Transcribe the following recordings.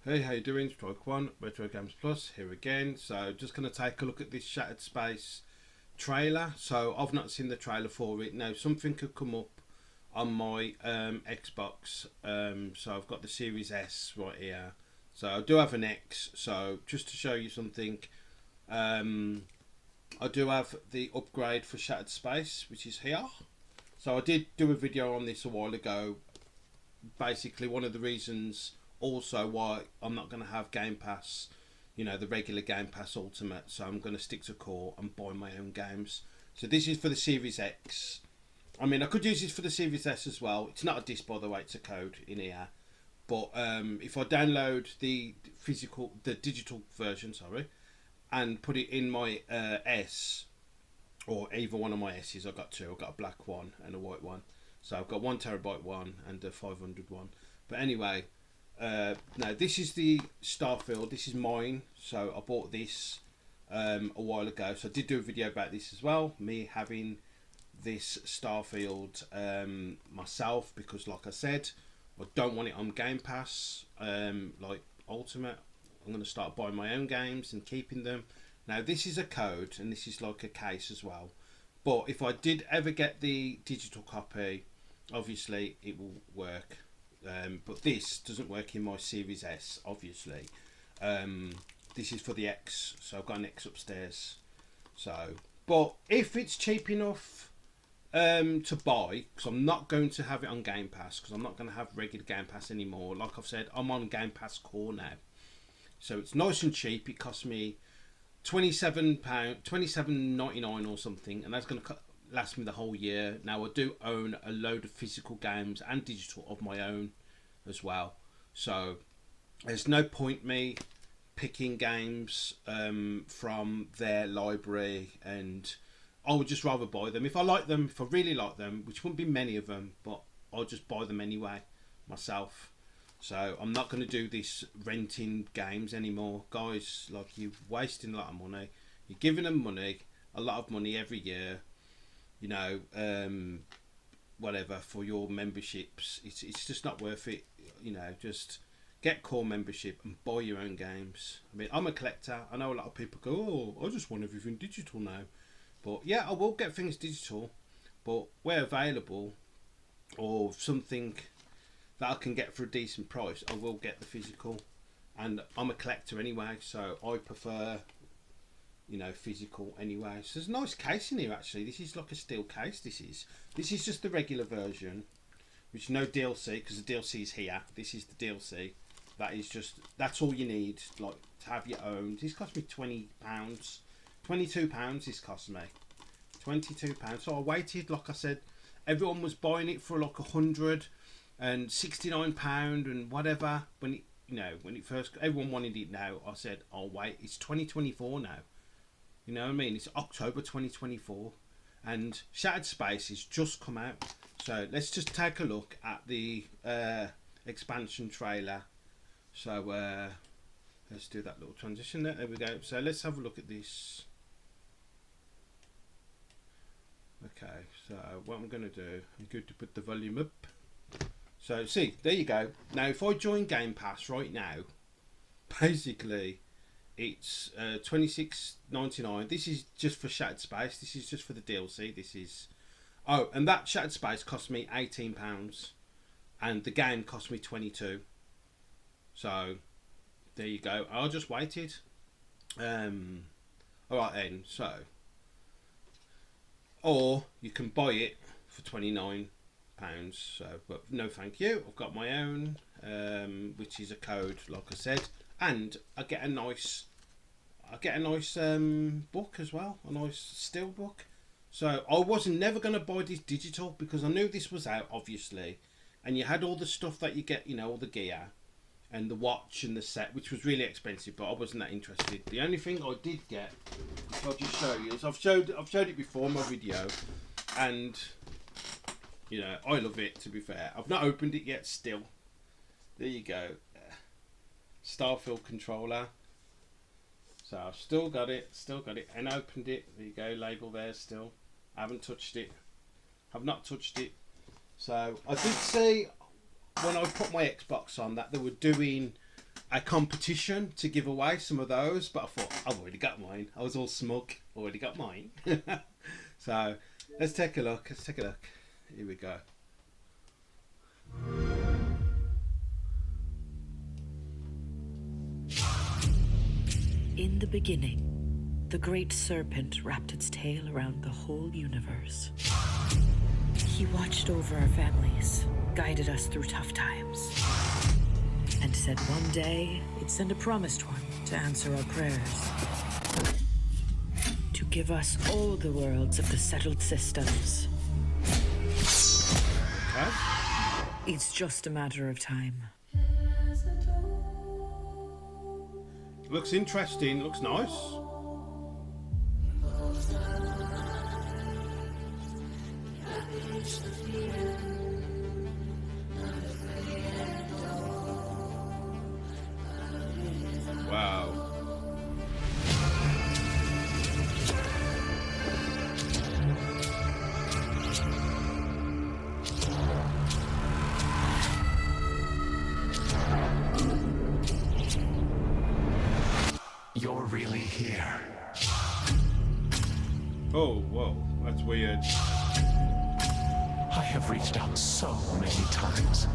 Hey, how you doing? Strike One, Retro Games Plus here again. So just going to take a look at this Shattered Space trailer. So I've not seen the trailer for it. Now something could come up on my Xbox. So I've got the Series S right here. So I do have an X. So just to show you something, I do have the upgrade for Shattered Space, which is here. So I did do a video on this a while ago. Basically, one of the reasons also why I'm not going to have Game Pass, you know, the regular Game Pass Ultimate. So I'm going to stick to core and buy my own games. So this is for the Series X. I mean, I could use this for the Series S as well. It's not a disc, by the way, it's a code in here. But if I download the digital version, and put it in my S, or either one of my S's, I've got two. I've got a black one and a white one. So I've got 1 terabyte one and a 500 one. But anyway, now this is the Starfield. This is mine. So I bought this a while ago. So I did do a video about this as well. Me having this Starfield myself, because like I said, I don't want it on Game Pass like Ultimate. I'm going to start buying my own games and keeping them. Now this is a code and this is like a case as well. But if I did ever get the digital copy, obviously it will work. But this doesn't work in my Series S, obviously. This is for the X, so I've got an X upstairs. So, but if it's cheap enough to buy, because I'm not going to have it on Game Pass, because I'm not going to have regular Game Pass anymore. Like I've said, I'm on Game Pass Core now. So it's nice and cheap. It cost me £27, £27.99 or something, and that's going to last me the whole year. Now I do own a load of physical games and digital of my own as well, so there's no point me picking games from their library, and I would just rather buy them if I like them, if I really like them, which wouldn't be many of them, but I'll just buy them anyway myself. So I'm not going to do this renting games anymore, guys. Like, you're wasting a lot of money. You're giving them money, a lot of money every year, you know, whatever, for your memberships. It's just not worth it. You know, just get core membership and buy your own games. I mean, I'm a collector. I know a lot of people go, oh, I just want everything digital now. But yeah, I will get things digital, but where available, or something that I can get for a decent price, I will get the physical. And I'm a collector anyway, so I prefer, you know, physical anyway. So there's a nice case in here actually. This is like a steel case. This is just the regular version, which no DLC, because the DLC is here. This is the DLC. That's all you need, like, to have your own. This cost me £20, £22. This cost me £22. So I waited, like I said, everyone was buying it for like £169 and whatever when it, you know, when it first, everyone wanted it. Now I said, I'll wait. It's 2024 now. You know what I mean? It's October 2024, and Shattered Space has just come out. So let's just take a look at the expansion trailer. So let's do that little transition there. There we go. So let's have a look at this. Okay, so what I'm going to do, I'm going to put the volume up. So see, there you go. Now if I join Game Pass right now, basically it's $26.99. This is just for Shattered Space. This is just for the DLC. This is, oh, and that Shattered Space cost me £18, and the game cost me 22. So there you go. I just waited. All right then. So, or you can buy it for £29. So, but no thank you. I've got my own, which is a code, like I said, and I get a nice book as well, a nice steel book. So I wasn't never going to buy this digital, because I knew this was out, obviously, and you had all the stuff that you get, you know, all the gear and the watch and the set, which was really expensive, but I wasn't that interested. The only thing I did get, which I'll just show you, is I've showed it before in my video, and you know, I love it, to be fair. I've not opened it yet still. There you go. Starfield controller. So I've still got it, and opened it. There you go, label there still. I haven't touched it. I've not touched it. So I did see when I put my Xbox on that they were doing a competition to give away some of those, but I thought I've already got mine. I was all smug, already got mine. So let's take a look. Let's take a look. Here we go. In the beginning, the great serpent wrapped its tail around the whole universe. He watched over our families, guided us through tough times, and said one day he'd send a promised one to answer our prayers. To give us all the worlds of the settled systems. Okay. It's just a matter of time. Looks interesting. Looks nice. Wow. You're really here. Oh, whoa. That's weird. I have reached out so many times.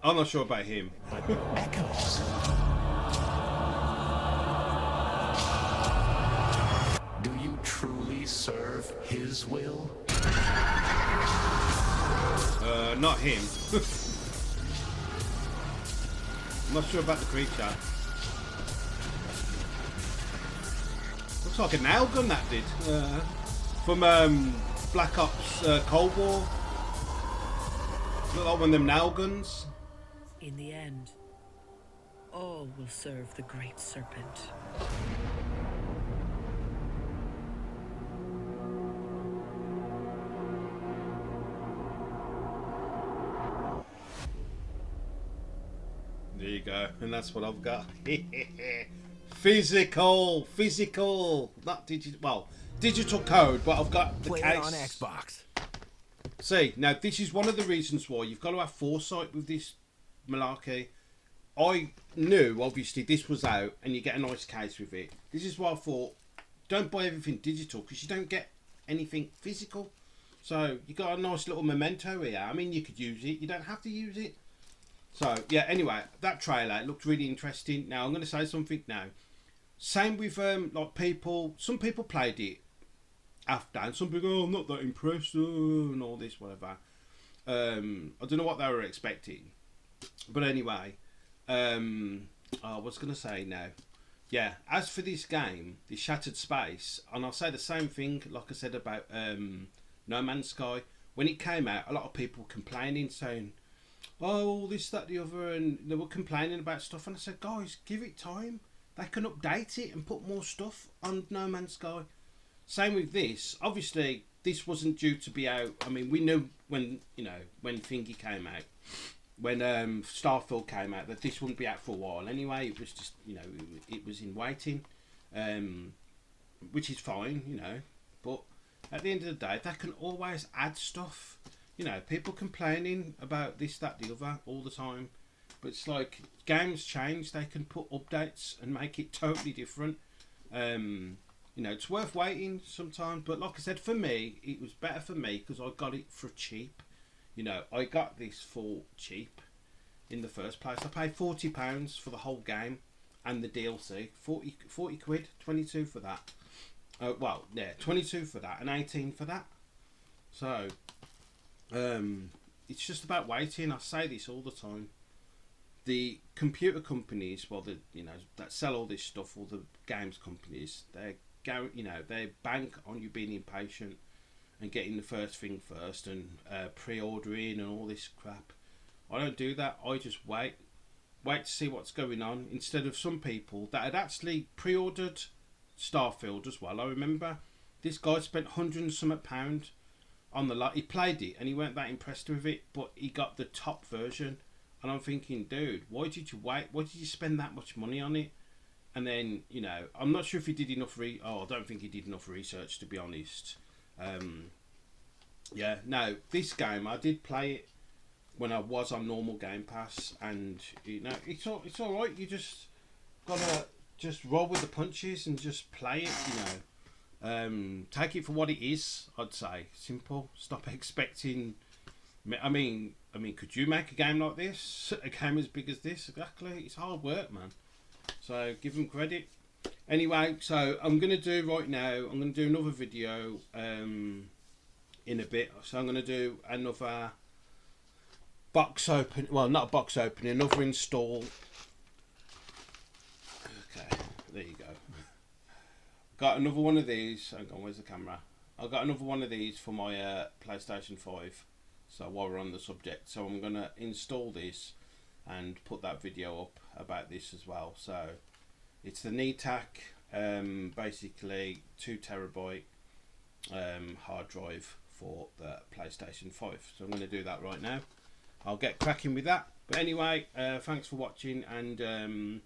I'm not sure about him. But echoes. Do you truly serve his will? Not him. I'm not sure about the creature. Looks like a nail gun that did. From Black Ops Cold War. Look like one of them nail guns. In the end, all will serve the great serpent. There you go, and that's what I've got. Physical, not digital. Well, digital code, but I've got the Play case. it on Xbox. See, now this is one of the reasons why you've got to have foresight with this malarkey. I knew, obviously, this was out, and you get a nice case with it. This is why I thought, don't buy everything digital, because you don't get anything physical. So, you got a nice little memento here. I mean, you could use it. You don't have to use it. So, yeah, anyway, that trailer, it looked really interesting. Now, I'm going to say something now. Same with, like, people. Some people played it after, and some people go, oh, I'm not that impressed, and all this, whatever. I don't know what they were expecting. But anyway, I was going to say now. Yeah, as for this game, this Shattered Space, and I'll say the same thing, like I said about No Man's Sky. When it came out, a lot of people complaining, saying, oh, this, that, the other, and they were complaining about stuff, and I said, guys, give it time. They can update it and put more stuff on No Man's Sky. Same with this. Obviously, this wasn't due to be out. I mean, we knew when, you know, when Thingy came out, when Starfield came out, that this wouldn't be out for a while anyway. It was just, you know, it was in waiting, which is fine, you know. But at the end of the day, they can always add stuff. You know, people complaining about this, that, the other all the time. But it's like, games change, they can put updates and make it totally different. You know, it's worth waiting sometimes. But like I said, for me, it was better for me because I got it for cheap. You know, I got this for cheap in the first place. I paid £40 for the whole game and the DLC. 40 quid, 22 for that. Well, yeah, 22 for that and 18 for that. So, it's just about waiting. I say this all the time. The computer companies, well, the, you know, that sell all this stuff, all the games companies, they bank on you being impatient and getting the first thing first and pre-ordering and all this crap. I don't do that. I just wait to see what's going on, instead of some people that had actually pre-ordered Starfield as well. I remember this guy spent £100 and some pound on the lot. He played it and he weren't that impressed with it, but he got the top version. And I'm thinking, dude, why did you wait? Why did you spend that much money on it? And then, you know, I'm not sure if he did enough I don't think he did enough research, to be honest. Yeah, no, this game, I did play it when I was on normal Game Pass, and you know it's all right. You just gotta just roll with the punches and just play it. You know, take it for what it is. I'd say simple. Stop expecting. I mean, could you make a game like this? A game as big as this? Exactly. It's hard work, man. So give them credit. Anyway, so I'm gonna do right now. I'm gonna do another video in a bit. So I'm gonna do another box open. Well, not a box opening. Another install. Okay, there you go. Got another one of these. Hang on, where's the camera? I got another one of these for my PlayStation 5. So while we're on the subject, so I'm gonna install this and put that video up about this as well. So it's the NeTAC, basically 2 terabyte hard drive for the PlayStation 5. So I'm going to do that right now. I'll get cracking with that. But anyway, thanks for watching, and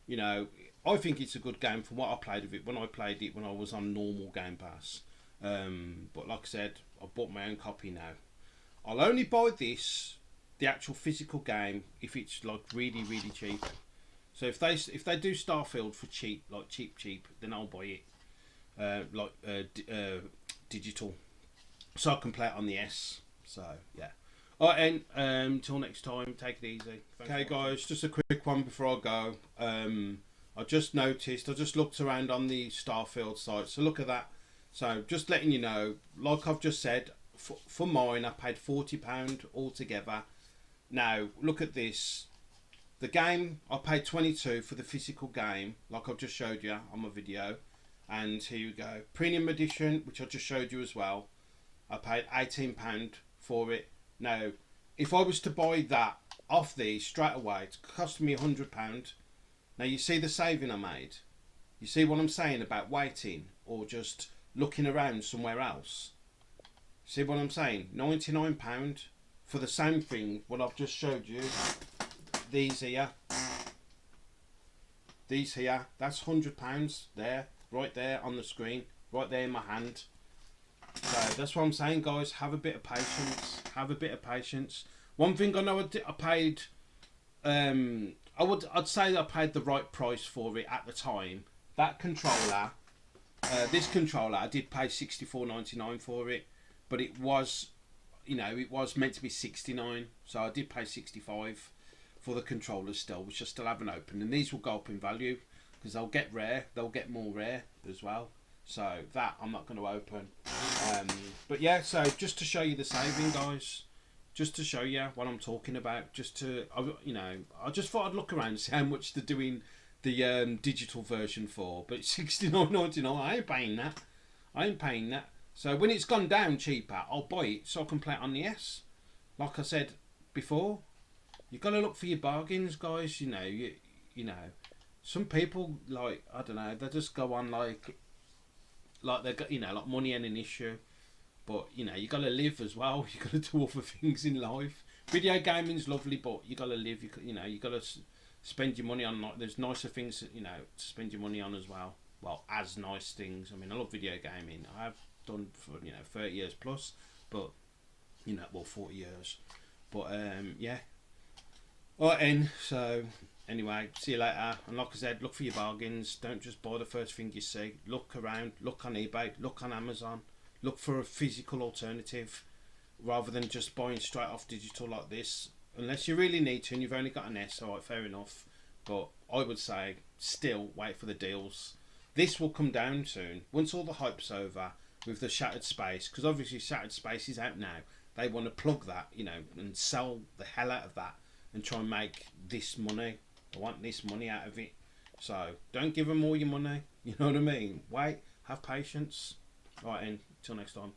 you know, I think it's a good game from what I played of it when I played it when I was on normal Game Pass. But like I said, I bought my own copy now. I'll only buy this, the actual physical game, if it's like really cheap. So if they do Starfield for cheap, like cheap, then I'll buy it digital, so I can play it on the S. So yeah. Alright, and until next time, take it easy. Okay, guys, just a quick one before I go. I just noticed, I just looked around on the Starfield site. So look at that. So just letting you know, like I've just said, for mine, I paid £40 altogether. Now look at this. The game, I paid 22 for the physical game, like I've just showed you on my video. And here you go. Premium edition, which I just showed you as well. I paid £18 for it. Now, if I was to buy that off these straight away, it cost me £100. Now, you see the saving I made? You see what I'm saying about waiting or just looking around somewhere else? See what I'm saying? £99 for the same thing, what I've just showed you. These here, that's £100 there, right there on the screen, right there in my hand. So that's what I'm saying, guys. Have a bit of patience. Have a bit of patience. One thing I know, I paid. I'd say that I paid the right price for it at the time. That controller, this controller, I did pay $64.99 for it, but it was, you know, it was meant to be $69, so I did pay $65 for the controllers still, which I still haven't opened, and these will go up in value because they'll get rare, they'll get more rare as well. So that I'm not going to open. But yeah, so just to show you the saving, guys, just to show you what I'm talking about, just to, you know, I just thought I'd look around and see how much they're doing the digital version for. But it's $69.99. I ain't paying that. I ain't paying that. So when it's gone down cheaper, I'll buy it so I can play it on the S. Like I said before, you've got to look for your bargains, guys. You know, you know, some people, like, I don't know, they just go on like they got, you know, like money ain't an issue, but you know, you got to live as well. You got to do other things in life. Video gaming's lovely, but you got to live. You know, you got to spend your money on. There's nicer things, you know, to spend your money on as well. Well, as nice things. I mean, I love video gaming. I've done for, you know, 30 years plus, but you know, well, 40 years. But yeah. Alright, then. So anyway, see you later. And like I said, look for your bargains. Don't just buy the first thing you see. Look around. Look on eBay. Look on Amazon. Look for a physical alternative rather than just buying straight off digital like this. Unless you really need to and you've only got an S, alright, fair enough. But I would say still wait for the deals. This will come down soon. Once all the hype's over with the Shattered Space, because obviously Shattered Space is out now. They want to plug that, you know, and sell the hell out of that and try and make this money. I want this money out of it. So don't give them all your money. You know what I mean? Wait, have patience. Alright, and till next time.